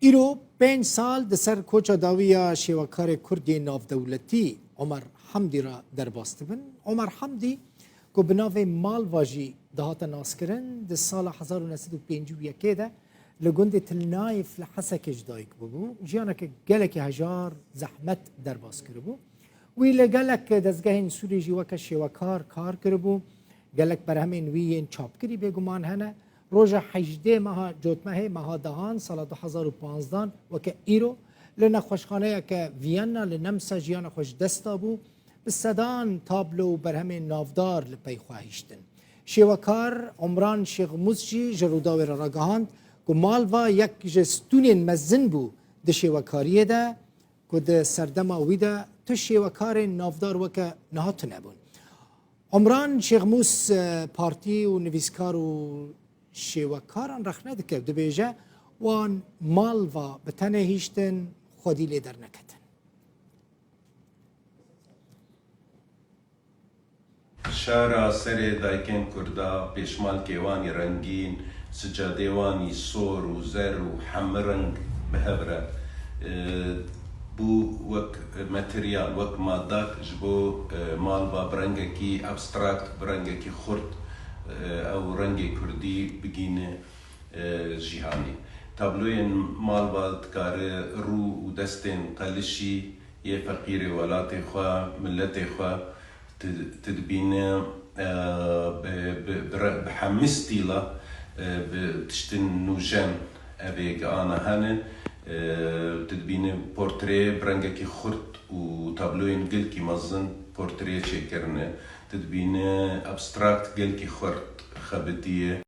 ایرو 5 سال د سر کوچا داویا شیوکار کردی ناودولتی عمر حمدی را درباست بن. عمر حمدی که به ناو مال واجی دهات ناس کرن د سال 1951 ده لگند تلنایف لحسکش دایک ببو جیانا که گلک هجار زحمت درباس کربو وی لگلک دزگهین سوری جی وک شیوکار کار کربو گلک بر همین ویین چاپ کری بگمان هنه روز 18 ماه جوتمه ماه دهان سال 2015 وک ایرو لنا خوشخانه که وینا لنمسا جیانا خوش دستا بو بسدان تابلو بر همین نافدار لپی خواهیشتن شیوکار عمران شیخ موسجی جروداو را راگهاند که مالوا یک جستونین مزن بو د شیوکاریه ده که د سردما ویده تو شیوکار نافدار وکه نهات نبون عمران شیخ موس پارتی و نویسکار و شیوکاران رخنه دکه دو بیجه وان مالوا بتنه هیشتن خودی لیدر نکتن شارع سر دایکن کردا پیشمال کیوانی رنگین سجادهوانی سور و زر و حمرنگ بهبره بو وک ماتریال وک مادات جبو مال با برنگکی ابستراکت برنگکی خرد او رنگی کردی بگینه جیهانی تابلوین مال با دکار رو و دستین قلشی یه فقیر ولات خواه ملت خواه تدبینه بحمستیلا بتشتن نوجان ابي انا هانن تدبيني بورتري برنجكي خرط وتابلوين قلكي مزن بورتري شكرنا تدبيني ابستراكت قلكي خرط خبديه